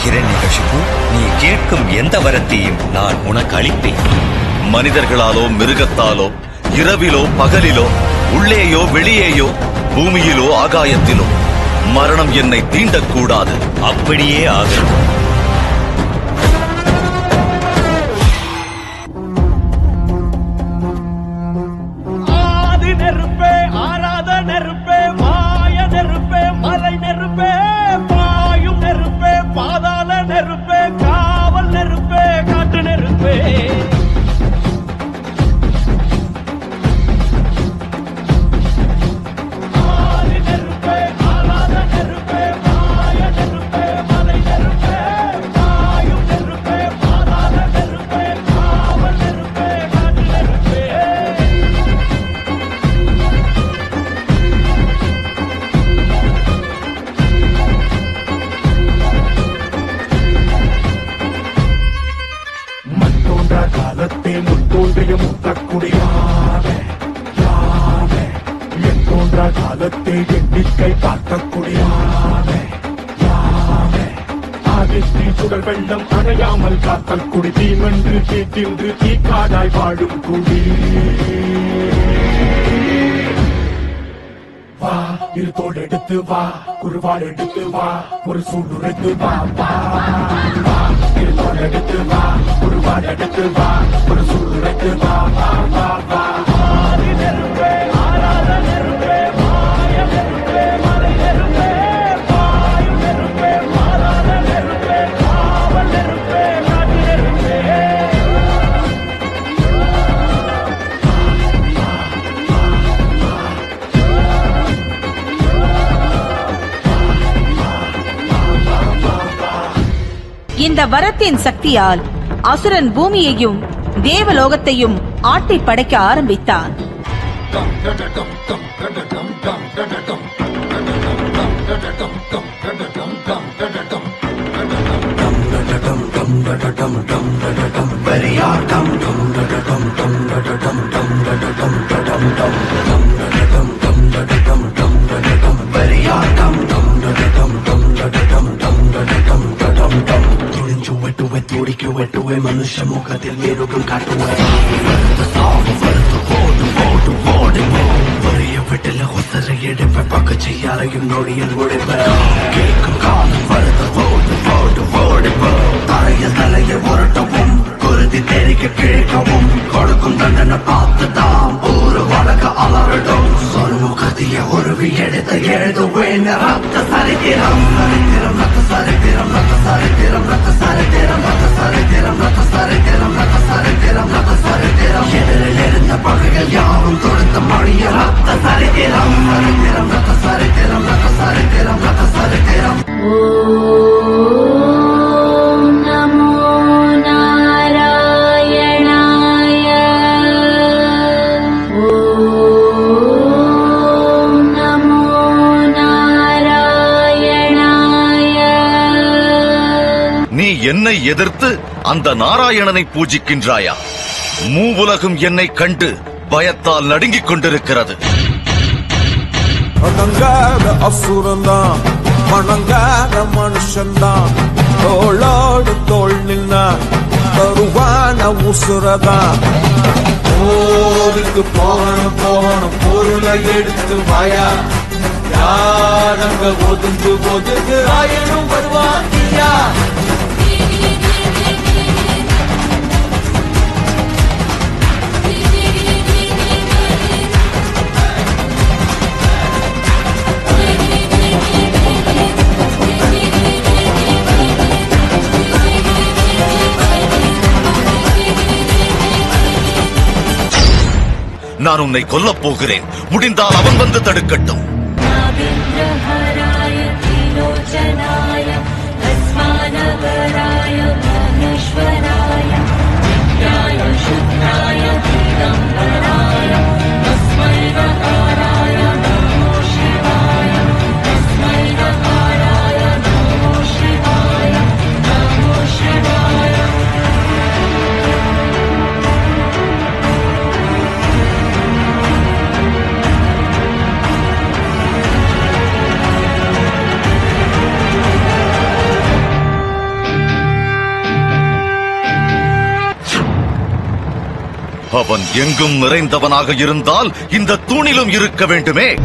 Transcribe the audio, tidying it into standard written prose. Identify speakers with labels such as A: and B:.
A: ஹிரண்யகசிபு, நீ கேட்கும் எந்த வரத்தையும் நான் உனக்கு அளிப்பேன்.
B: மனிதர்களாலோ மிருகத்தாலோ, இரவிலோ பகலிலோ, உள்ளேயோ வெளியேயோ, பூமியிலோ ஆகாயத்திலோ மரணம் என்னை தீண்டக்கூடாது.
A: அப்படியே ஆகும்.
C: ஆதி நெருப்பே, ஆராத நெருப்பே, மாய நெருப்பே, மலை நெருப்பே, பாயும் நெருப்பே, பாதாள நெருப்பே, காவல் நெருப்பே, காட்டு நெருப்பே.
D: காலத்தே முத்தோன்றிய முத்தக்குடியாவே யாவே, என் தோன்றா காலத்தே எண்ணிக்கை பார்க்கக்கூடியாவே யாவே, ஆதித்தி சுடர் வெள்ளம் அணையாமல் காத்தல் குடி, தீமென்று தீட்டின்று தீக்காடாய் வாழும் குடி. வா இருத்தோடு எடுத்து வா, குருவாள் எடுத்து வா, ஒரு சூடுரைத்து வா. வா வா இருத்தோடு எடுத்து வா, குருவாள் எடுத்து வா, ஒரு சூடுரைத்து வா. வா வா வா.
C: ஆதி நெருப்பே, ஆராத நெருப்பே, மாய நெருப்பே, மலை நெருப்பே, பாயும் நெருப்பே, பாதாள நெருப்பே, காவல் நெருப்பே, காட்டு நெருப்பே.
E: இந்த வரத்தின் சக்தியால் அசுரன் பூமியையும் தேவலோகத்தையும் ஆட்டி படைக்க ஆரம்பித்தான்.
D: തുടിക്കുവെട്ടുവെ മനുഷ്യ മുഖത്തിൽ മെരുകും കാട്ടുവേ വെട്ടിലെ ഒസരയെടുപ്പ് പകച്ച് അറയും നൊടിയിൽ ഒടിപ്പ് കേൾക്കും കാലം വരുത്ത ഓടിപ്പ് തറയിൽ തലയെ ഉരട്ടവും കുരുതി തെരിക്ക് കിഴക്കവും കൊടുക്കും ദണ്ഡന പാത്തതാം ഒരു വടക അലറിടും സ്വർമുഖത്തിയ ഉരുവിയെടുത്ത് എഴുതുവേന രക്ത സരിത്തിരം സരിത്തിരം രക്ത സരിത്തിരം രക്ത സരിത്തിരം രക്ത സരിത്തിരം രക്ത സരിത്തിരം രക്ത സരിത്തിരം രക്ത സരിത്തിരം രക്ത സരിത്തിരം എതിരിലിരുന്ന പകകൾ യാവും തൊടുത്ത മണിയ രക്ത സരിത്തിരം സരിത്തിരം രക്ത സരിത്തിരം രക്ത സരിത്തിരം രക്ത സരിത്തിരം.
B: என்னை எதிர்த்து அந்த நாராயணனை பூஜிக்கின்றாயா? மூவுலகும் என்னை கண்டு பயத்தால் நடுங்கிக் கொண்டிருக்கிறது.
F: அடங்காத அசுரந்தான், வணங்காத மனுஷன்தான், தோளோடு தோள் நின்னா தருவான உசுரதான். போருக்கு போகணும் பொருளை எடுத்து வாயா, யாரங்க ஒதுங்கு ஆயனும் வருவாங்கியா.
B: நான் உன்னை கொல்லப் போகிறேன். முடிந்தால் அவன் வந்து தடுக்கட்டும். அவன் எங்கும் நிறைந்தவனாக இருந்தால் இந்த தூணிலும் இருக்க வேண்டுமே.